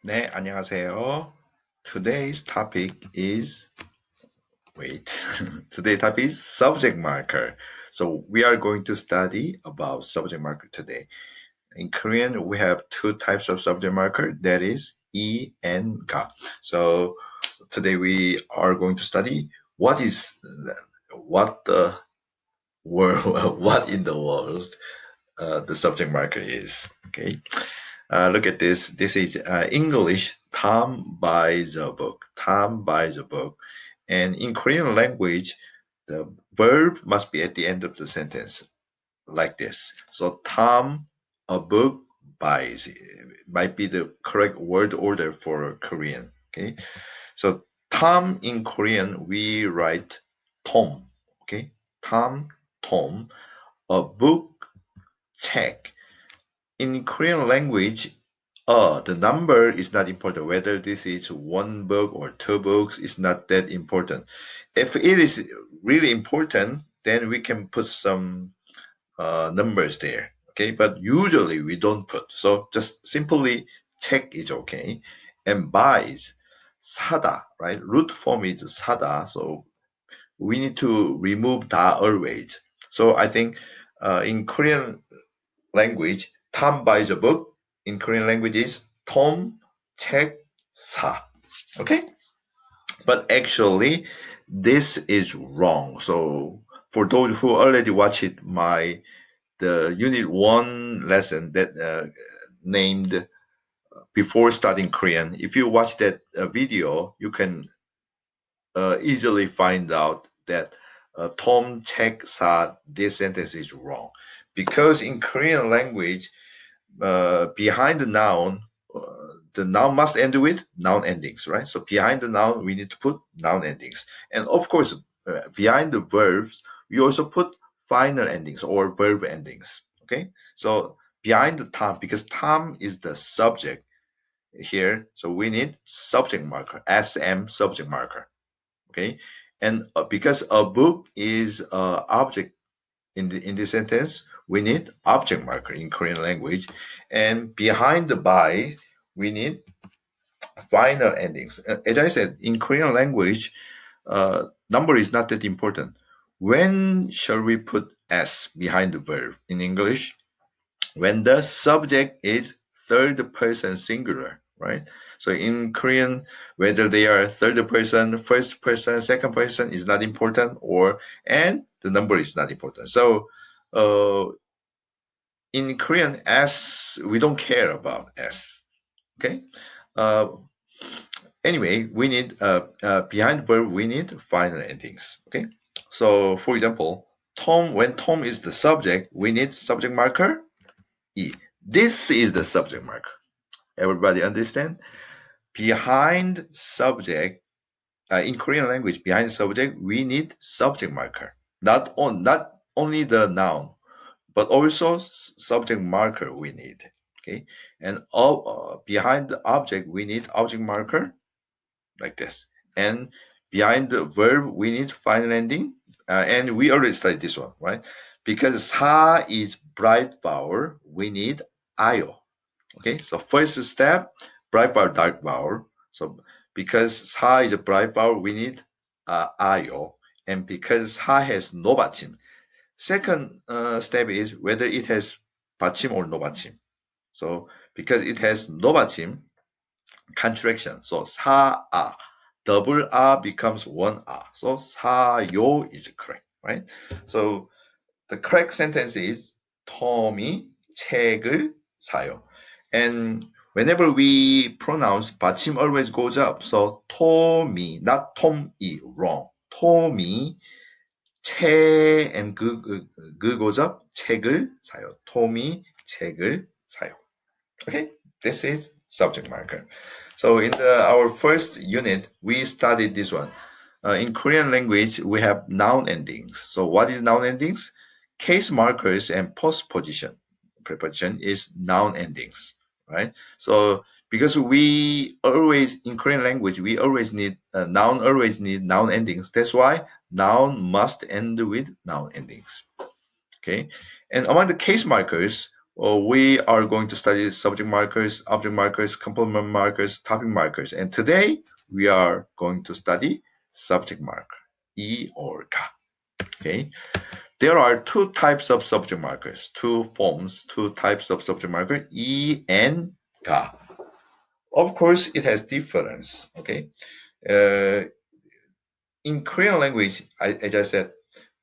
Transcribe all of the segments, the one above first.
네, 안녕하세요. Today's topic is, wait, today's topic is subject marker. So we are going to study about subject marker today. In Korean, we have two types of subject marker, that is E and Ga. So today we are going to study what the world, what in the world the subject marker is. Okay. Look at this. This is English. Tom buys a book. Tom buys a book. And in Korean language, the verb must be at the end of the sentence, like this. So Tom a book buys might be the correct word order for Korean. Okay. So Tom in Korean we write Tom. Okay. Tom, Tom. A book, check. In Korean language, the number is not important. Whether this is one book or two books is not that important. If it is really important, then we can put some numbers there. Okay, but usually we don't put. So just simply check is okay. And buys, 사다, right? Root form is 사다. So we need to remove da always. So I think in Korean language, Tom buys a book. In Korean language is Tom 책 사. Okay? But actually, this is wrong. So for those who already watched the Unit 1 lesson that named Before Studying Korean, if you watch that video, you can easily find out that Tom 책 사, this sentence is wrong. Because in Korean language, behind the noun must end with noun endings, right? So behind the noun, we need to put noun endings. And of course, behind the verbs, we also put final endings or verb endings, okay? So behind the Tom, because Tom is the subject here, so we need subject marker, SM subject marker, okay? And because a book is object in this sentence, we need object marker in Korean language. And behind the by, we need final endings. As I said, in Korean language, number is not that important. When shall we put S behind the verb in English? When the subject is third person singular, right? So in Korean, whether they are third person, first person, second person is not important, and the number is not important. So in Korean, S, we don't care about S. Okay. Uh, anyway, we need behind the verb we need final endings. Okay. So for example, Tom. When Tom is the subject, we need subject marker E. This is the subject marker. Everybody understand? Behind subject in Korean language, behind subject we need subject marker. Not only the noun, but also subject marker we need. Okay, and behind the object we need object marker like this, and behind the verb we need final ending, and we already studied this one, right? Because 사 is bright vowel, we need 아요. Okay, so first step, bright vowel, dark vowel. So because 사 is a bright vowel, we need 아요, and because 사 has no 받침. Second step is whether it has 받침 or no 받침. So because it has no 받침, contraction. So 사아, double 아 becomes one 아. So 사요 is correct, right? So the correct sentence is 톰이 책을 사요. And whenever we pronounce 받침 always goes up. So 톰이, not 톰이, wrong. 톰이 책 and 그 goes up. 책을 사요. 톰이 책을 사요. Okay, this is subject marker. So in our first unit, we studied this one. In Korean language, we have noun endings. So what is noun endings? Case markers and postposition preposition is noun endings, right? So because we always in Korean language we always need always need noun endings. That's why noun must end with noun endings. Okay, and among the case markers we are going to study subject markers, object markers, complement markers, topic markers. And today we are going to study subject marker, E or Ga. Okay. There are two types of subject markers, two types of subject marker, E and Ga. Of course, it has difference. Okay. In Korean language, as I said,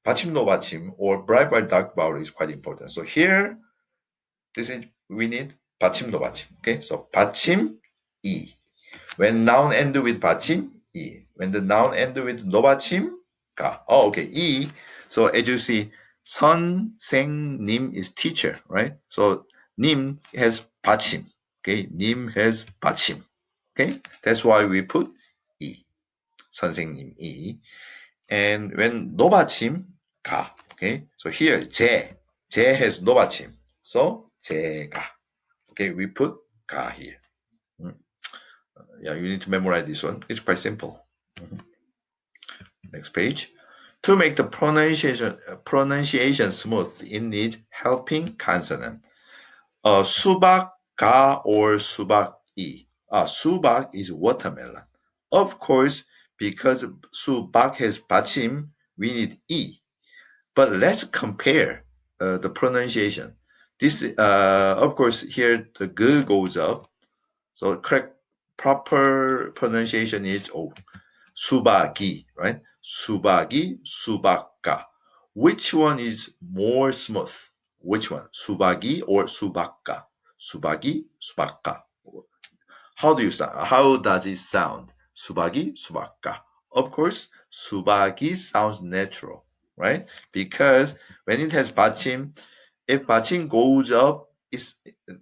받침 no 받침 or bright by dark vowel is quite important. So here, we need 받침 no 받침. Okay, so 받침 E. When noun end with 받침 E. When the noun end with no 받침 가. Oh, okay, E. So as you see, 선생님 is teacher, right? So 님 has 받침. Okay, 님 has 받침. Okay, that's why we put E. 선생님 E. And when no 받침 가. Okay, so here 제 has no 받침. So 제가. Okay, we put 가 here. Yeah, you need to memorize this one. It's quite simple. Next page. To make the pronunciation smooth, it needs helping consonant. 수박 가 or 수박 이. 수박 is watermelon. Of course, because 수박 has 받침, we need 이. But let's compare the pronunciation. This, of course, here the g goes up. So correct, proper pronunciation is 수박이, right? 수박이, 수박가. Which one is more smooth? Which one? 수박이 or 수박가? 수박이, 수박가. How does it sound? 수박이, 수박가. Of course, 수박이 sounds natural, right? Because when it has 받침, if 받침 goes up,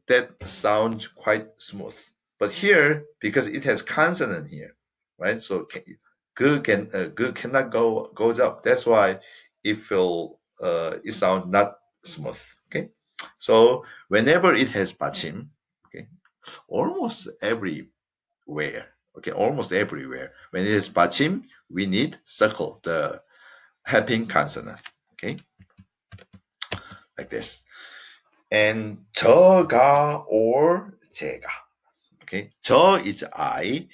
that sounds quite smooth. But here, because it has consonant here, right? So good cannot goes up. That's why it sounds not smooth. Okay. So whenever it has 받침, okay, almost everywhere. Okay, almost everywhere. When it is 받침, we need circle the helping consonant. Okay, like this. And 저가 or 제가. Okay, 저 is I.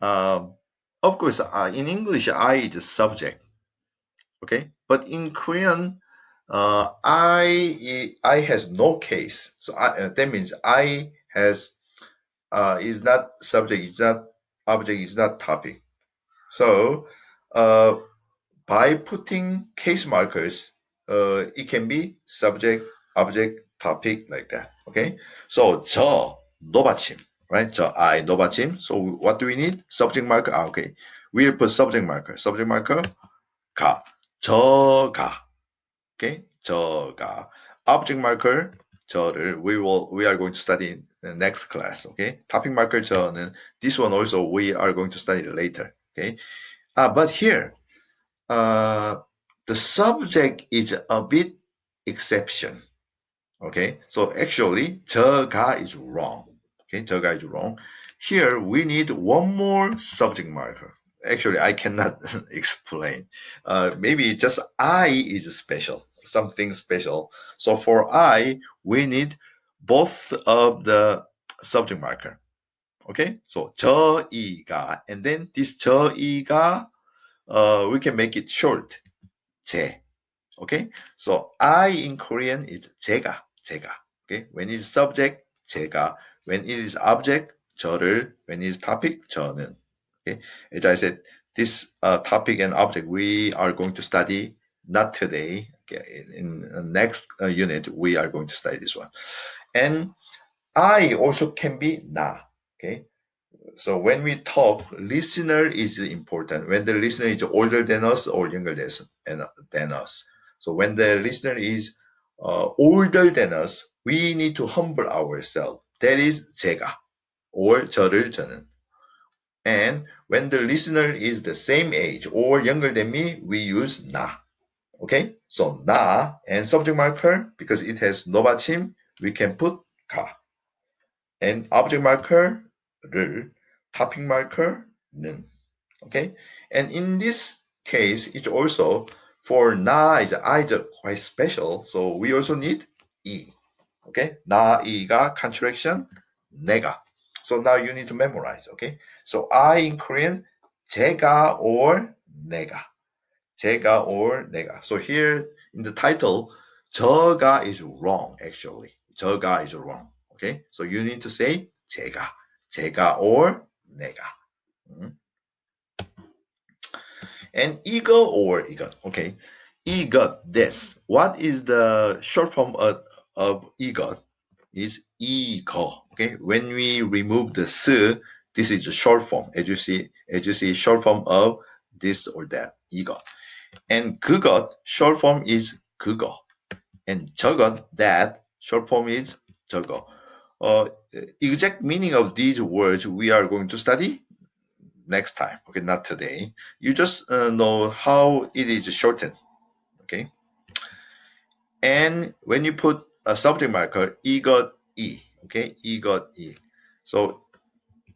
Of course, in English, I is a subject. Okay, but in Korean, I has no case. So that means I has is not subject, is not object, is not topic. So by putting case markers, it can be subject, object, topic like that. Okay. So 저 no 받침, right? 저 I no 받침. So what do we need? Subject marker. Okay. We'll put subject marker. Subject marker 가. 저가. Okay. 저가. Object marker 저를 we are going to study in the next class. Okay. Topic marker 저는 this one also we are going to study later. Okay. But here the subject is a bit exception. Okay, so actually 저가 is wrong. Okay, 저가 is wrong. Here we need one more subject marker. Actually, I cannot explain. Maybe just I is special, something special. So for I, we need both of the subject marker. Okay, so 저이가, and then this 저이가, we can make it short. 제. Okay, so I in Korean is 제가. Okay, when it is subject, 제가. When it is object, 저를. When it is topic, 저는. Okay, as I said, this topic and object we are going to study not today. Okay, in the next unit we are going to study this one. And I also can be 나. Okay, so when we talk, listener is important. When the listener is older than us or younger than us. So when the listener is older than us, we need to humble ourselves. That is 제가 or 저를 저는. And when the listener is the same age or younger than me, we use 나. Okay? So 나 and subject marker, because it has no 받침, we can put 가. And object marker 를, topic marker 는. Okay, and in this case, it's also for 나 is I is quite special, so we also need e. Okay, 나이가 contraction, 내가. So now you need to memorize. Okay, so I in Korean, 제가 or 내가. 제가 or 내가. So here in the title, 저가 is wrong actually. 저가 is wrong. Okay, so you need to say 제가. 제가 or 내가. And 이거 or 이것. Okay, 이것, this. What is the short form of 이것? Is 이거. Okay, when we remove the s, this is a short form. As you see, short form of this or that. 이것. And 그것, short form is 그거. And 저것, that, short form is 저거. Exact meaning of these words we are going to study next time. Okay, not today. You just know how it is shortened. Okay. And when you put a subject marker, 이것 이. Okay, 이것 이. So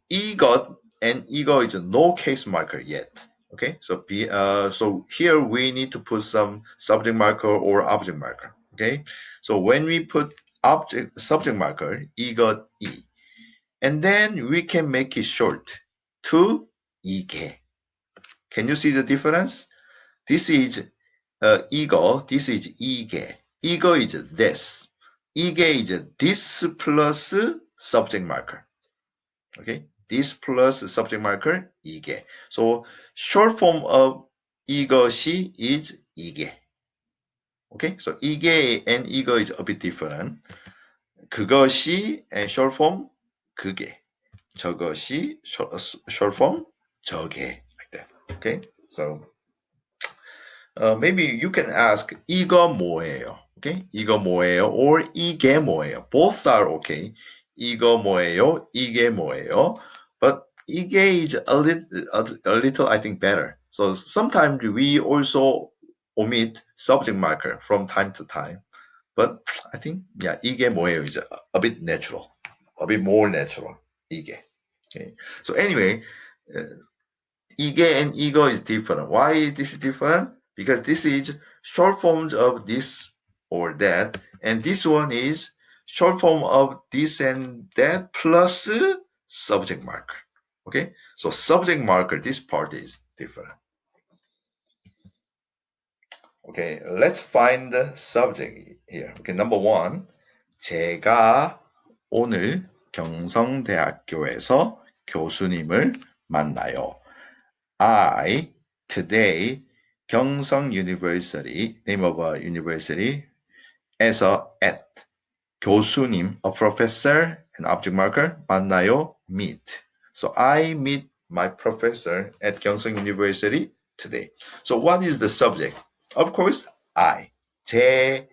이것 and 이거 is no case marker yet. Okay, so here we need to put some subject marker or object marker. Okay, so when we put subject marker 이것 이, and then we can make it short to 이게. Can you see the difference? This is 이거, this is 이게. 이거 is this. 이게 is this plus subject marker. Okay, this plus subject marker 이게. So short form of 이것이 is 이게. Okay, so 이게 and 이거 is a bit different. 그것이 and short form 그게. 저것이 short form 저게. Like that. Okay, so maybe you can ask 이거 뭐예요? Okay, 이거 뭐예요? Or 이게 뭐예요? Both are okay. 이거 뭐예요? 이게 뭐예요? But 이게 is a little I think better. So sometimes we also omit subject marker from time to time. But I think yeah, 이게 뭐예요 is a bit natural, a bit more natural. 이게. Okay. So anyway, 이게 and 이거 is different. Why is this different? Because this is short forms of this or that, and this one is short form of this and that plus subject marker. Okay, so subject marker, this part is different. Okay, let's find the subject here. Okay, number one, 제가 오늘 경성대학교에서 교수님을 만나요. I today 경성 University, name of a university, 에서 at 교수님, a professor, an object marker, 만나요, meet. So I meet my professor at 경성 University today. So what is the subject? Of course, I. 제가,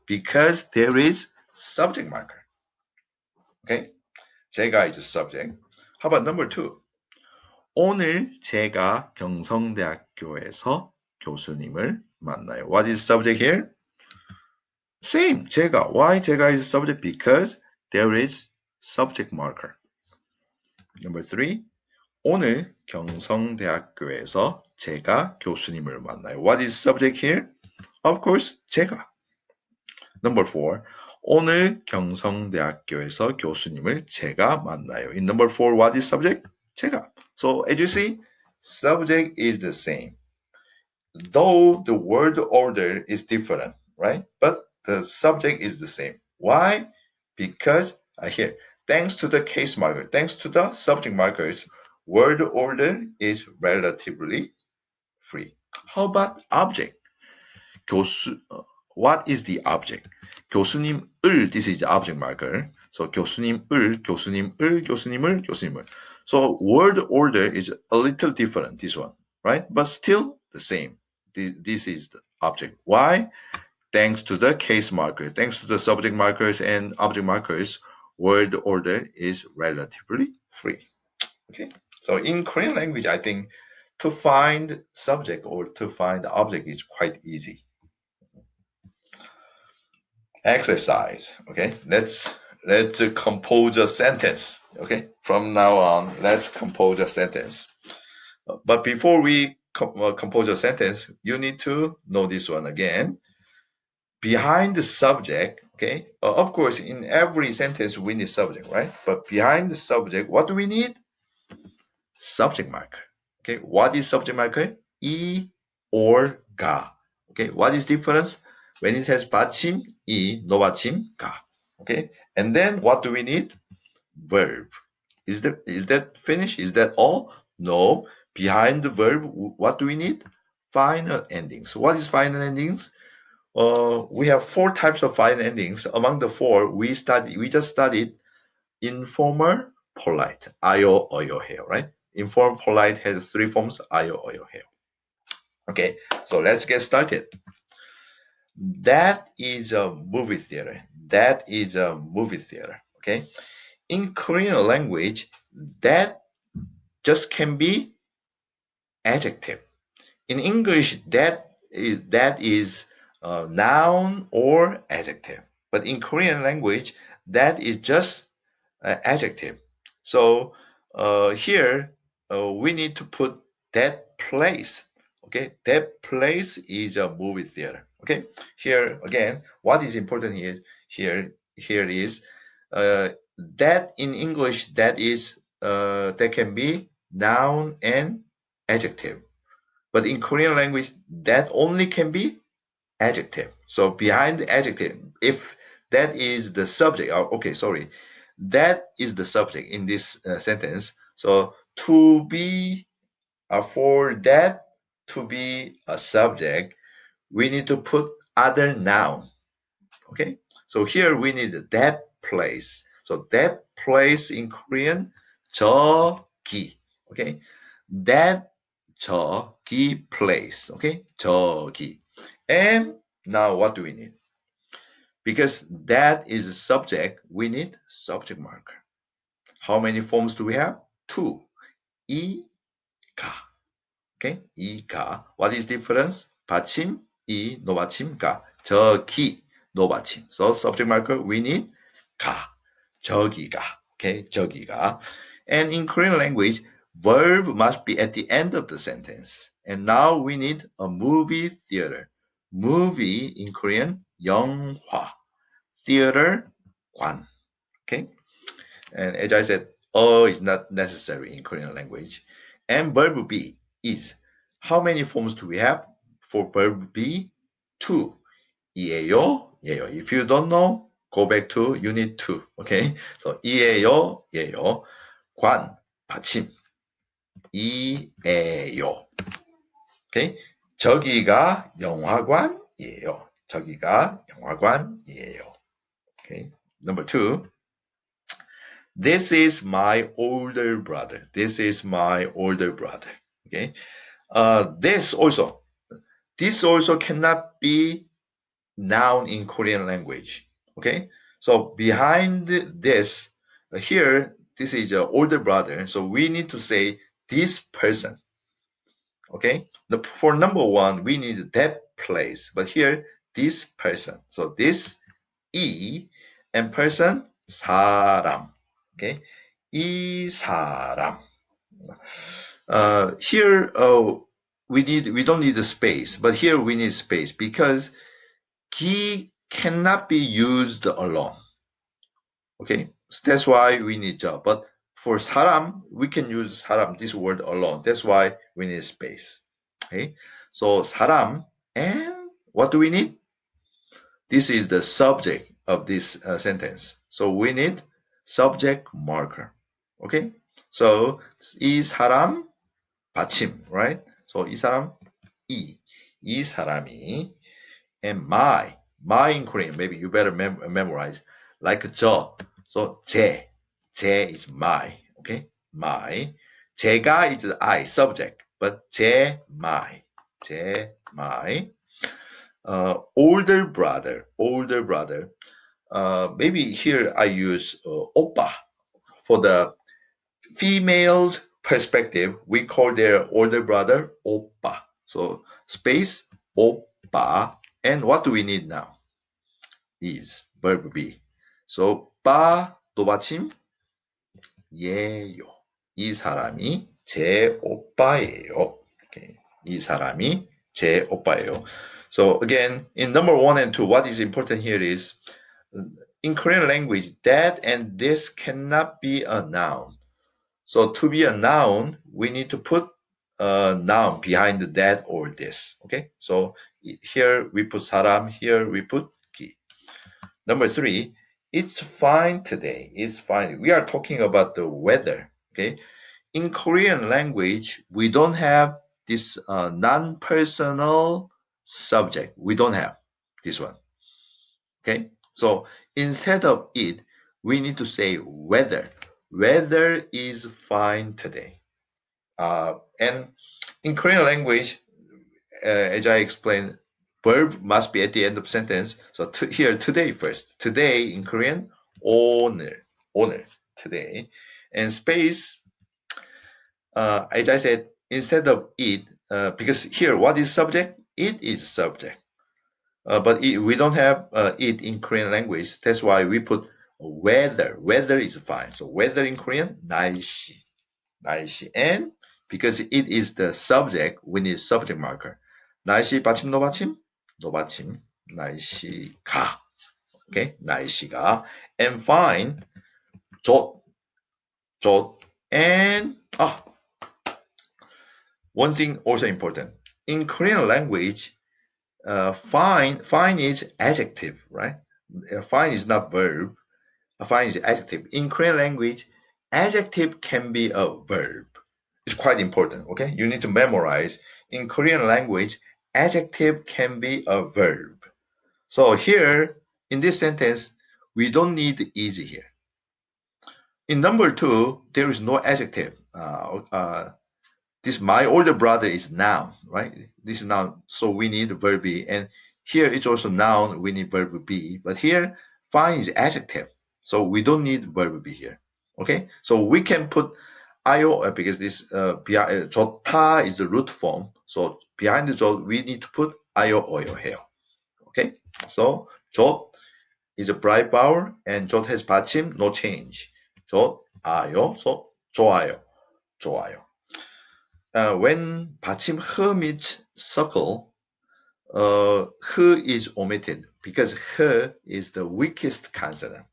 because there is subject marker. Okay, 제가 is a subject. How about number two? 오늘 제가 경성대학교에서 교수님을 만나요. What is subject here? Same, 제가. Why 제가 is subject? Because there is subject marker. Number three, 오늘 경성대학교에서 제가 교수님을 만나요. What is subject here? Of course, 제가. Number four, 오늘 경성대학교에서 교수님을 제가 만나요. In number four, what is subject? 제가. So as you see, subject is the same. Though the word order is different, right? But the subject is the same. Why? Because here, thanks to the case marker, thanks to the subject markers, word order is relatively free. How about object? What is the object? 교수님을, this is the object marker. So 교수님을, 교수님을, 교수님을, 교수님을. So word order is a little different, this one, right? But still the same. This is the object. Why? Thanks to the case marker, thanks to the subject markers and object markers, word order is relatively free. Okay. So in Korean language, I think to find subject or to find object is quite easy. Exercise. Okay, let's compose a sentence. Okay, from now on, let's compose a sentence. But before we compose a sentence, you need to know this one again. Behind the subject, Okay, of course, in every sentence we need subject, right? But behind the subject, what do we need? Subject marker. Okay, what is subject marker? E or ga. Okay, what is difference? When it has 받침, e, no 받침, ga. Okay, and then what do we need? Verb. Is that finished? Is that all? No. Behind the verb, what do we need? Final endings. What is final endings? We have four types of final endings. Among the four, we just studied informal, polite, ayo, oyo, heo, right? Informal, polite has three forms, ayo, oyo, heo. Okay, so let's get started. That is a movie theater. That is a movie theater. Okay, in Korean language, that just can be adjective. In English, that is noun or adjective. But in Korean language, that is just adjective. So here we need to put that place. Okay, that place is a movie theater. Okay, here again, what is important here is that in English that can be noun and adjective, but in Korean language that only can be adjective. So behind the adjective, if that is the subject, okay, sorry, that is the subject in this sentence. So to be, for that to be a subject, we need to put other noun. Okay, so here we need that place. So that place in Korean, 저기. Okay, that 저기 place. Okay, 저기. And now what do we need? Because that is a subject, we need subject marker. How many forms do we have? Two. 이, 가. Okay, 이, 가. What is difference? 받침, 이, no 받침, 가. 저기, no 받침. So subject marker, we need 가. 저기가. Okay, 저기가. And in Korean language, verb must be at the end of the sentence. And now we need a movie theater. Movie in Korean, 영화. Theater, 관. Okay, and as I said, is not necessary in Korean language. And verb be is. How many forms do we have for verb be? Two. 이에요, 예요. If you don't know, go back to unit 2. Okay, so 이에요, 예요. 관, 받침. 이에요. Okay, 저기가 영화관이에요. 저기가 영화관이에요. Okay, number 2. This is my older brother. This is my older brother. Okay. This also cannot be noun in Korean language. Okay. So behind this, here, this is an older brother. So we need to say this person. Okay. For number 1, we need that place. But here, this person. So this 이 and person 사람. Okay, 이 사람. Here we don't need a space, but here we need space because 기 cannot be used alone. Okay, so that's why we need 저. But for 사람, we can use 사람, this word alone. That's why we need space. Okay, so 사람, and what do we need? This is the subject of this sentence. So we need subject marker. Okay? So 이 사람 받침, right? So 이 사람 이 사람이, and my in Korean, maybe you better memorize like 저. So 제 is my. Okay? my. 제가 is I, subject, but 제 my. Older brother. Maybe here I use oppa. For the female's perspective, we call their older brother oppa. So space oppa. And what do we need now? Is verb be. So 빠 또 받침 예요. 이 사람이 제 오빠예요. Okay. 이 사람이 제 오빠예요. So again, in number 1 and 2, what is important here is in Korean language, that and this cannot be a noun. So to be a noun, we need to put a noun behind the that or this. Okay, so here we put 사람, here we put 기. Number three, it's fine today. It's fine. We are talking about the weather. Okay, in Korean language, we don't have this non-personal subject. We don't have this one. Okay, so instead of it, we need to say weather. Weather is fine today. And in Korean language, as I explained, verb must be at the end of sentence. So here, today first. Today in Korean, 오늘, 오늘, today. And space, as I said, instead of it, because here, what is subject? It is subject. But we don't have it in Korean language. That's why we put weather. Weather is fine. So weather in Korean, 날씨. 날씨. And because it is the subject, we need subject marker. 날씨 받침 노받침, 노받침, 날씨가. Okay, 날씨가. And fine, 좋, 좋. And one thing also important. In Korean language, fine is adjective, right? Fine is not verb. Fine is adjective. In Korean language, adjective can be a verb. It's quite important, okay? You need to memorize. In Korean language, adjective can be a verb. So here, in this sentence, we don't need is here. In number two, there is no adjective. This my older brother is noun, right? This is noun, so we need verb be. And here it's also noun, we need verb be. But here, fine is adjective, so we don't need verb be here. Okay, so we can put io because this 좋다 is the root form. So behind the 좋, we need to put io oyo 해요. Okay, so 좋 is a bright vowel and 좋 has 받침, no change. 좋아요, so 좋아요, 좋아요. When 받침 흐 meets circle, 흐 is omitted because 흐 is the weakest consonant.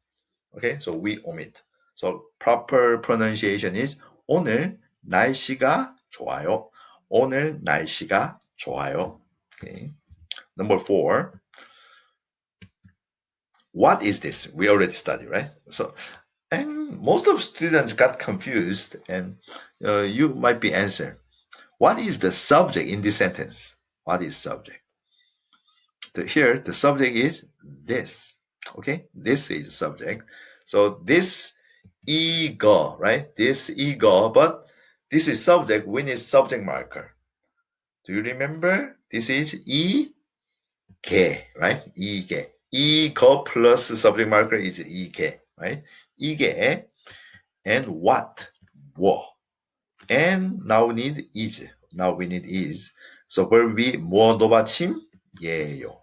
Okay, so we omit. So proper pronunciation is 오늘 날씨가 좋아요. 오늘 날씨가 좋아요. Okay. Number four. What is this? We already studied, right? So, and most of students got confused, and you might be answered. What is the subject in this sentence? What is subject? Here, the subject is this. Okay, this is subject. So this ego, right? This ego, but this is subject. We need subject marker. Do you remember? This is 이게, right? 이게. ego plus subject marker is 이게, right? 이게. And what? 뭐. And now we need is. Now we need is. So verb be 뭐 노받침? 예요.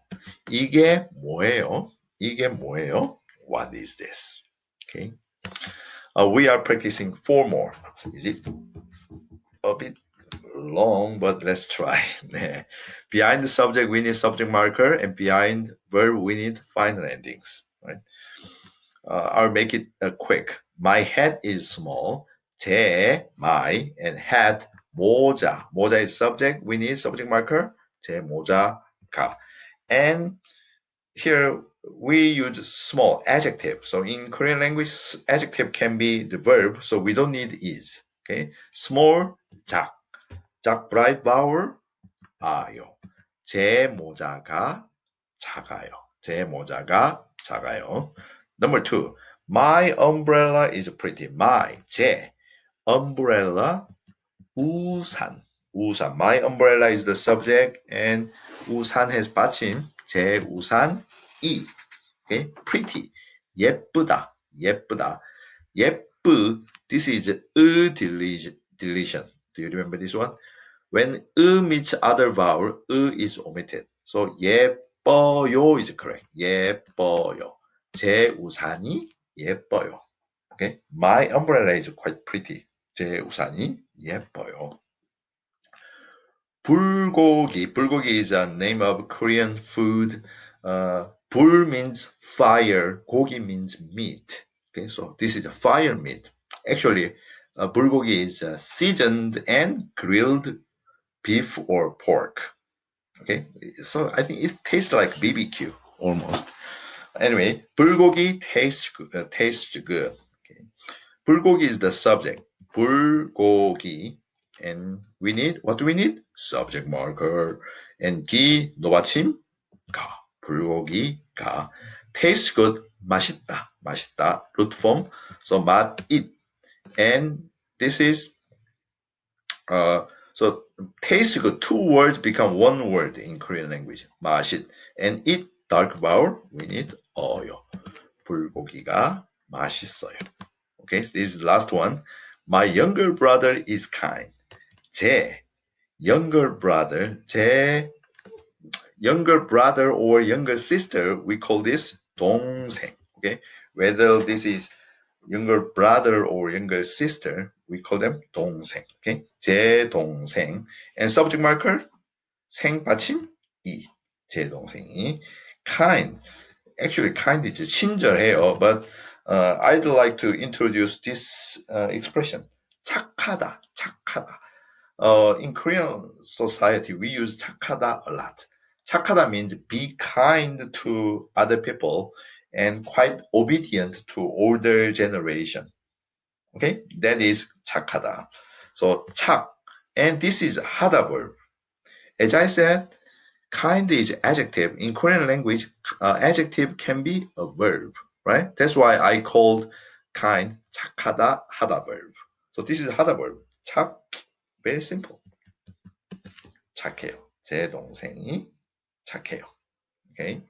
이게 뭐예요? 이게 뭐예요? What is this? Okay. We are practicing four more. Is it a bit long, but let's try. Behind the subject, we need subject marker, and behind verb, we need final endings. Right? I'll make it quick. My head is small. 제, my, and hat, 모자. 모자 is subject. We need subject marker. 제 모자가. And here we use small adjective. So in Korean language, adjective can be the verb. So we don't need is. Okay. Small, 작. 작 bright vowel, 아요. 제 모자가 작아요. 제 모자가 작아요. Number two, my umbrella is pretty. My, 제, umbrella, 우산. 우산. My umbrella is the subject and 우산 has 받침. 제 우산이. Okay, pretty. 예쁘다. 예쁘다. 예쁘. This is deletion. Do you remember this one? When meets other vowel, is omitted. So 예뻐요 is correct. 예뻐요. 제 우산이 예뻐요. Okay, my umbrella is quite pretty. 제 우산이 예뻐요. 불고기. 불고기 is a name of Korean food. 불 means fire, 고기 means meat. Okay, so this is a fire meat. Actually, bulgogi is seasoned and grilled beef or pork. Okay, so I think it tastes like BBQ almost. Anyway, bulgogi tastes good. Okay. Bulgogi is the subject. bul고기, and we need, what do we need? Subject marker. And 기 노받침 가. 불고기가 tastes good. 맛있다. 맛있다. root form. So 맛 it. And this is so tastes good. Two words become one word in Korean language. 맛있. And it dark vowel. We need 어요. 불고기가 맛있어요. Okay, so this is the last one. My younger brother is kind. 제 younger brother, 제 younger brother or younger sister, we call this 동생. Okay, whether this is younger brother or younger sister, we call them 동생. Okay, 제 동생. And subject marker 생 받침 이. 제 동생이 kind. Actually, kind is 친절해요, but I'd like to introduce this expression. 착하다, 착하다. In Korean society, we use 착하다 a lot. 착하다 means be kind to other people and quite obedient to older generation. Okay, that is 착하다. So 착, and this is 하다 verb. As I said, kind is adjective. In Korean language, adjective can be a verb, right? That's why I called kind 착하다 하다 verb. So this is 하다 verb. 착, very simple. 착해요. 제 동생이 착해요. Okay.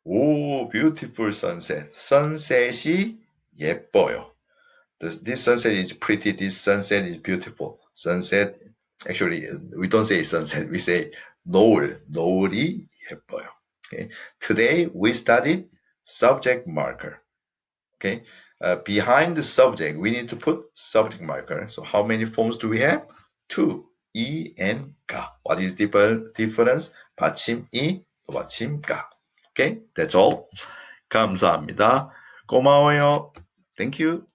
오, beautiful sunset. sunset이 예뻐요. This sunset is pretty. This sunset is beautiful. Sunset, actually, we don't say sunset. We say 노을. 노을이 예뻐요. Okay. Today we studied subject marker. Okay. Behind the subject, we need to put subject marker. So how many forms do we have? Two. 이 and 가. What is the difference? 받침 이, 받침 가. Okay. That's all. 감사합니다. 고마워요. Thank you.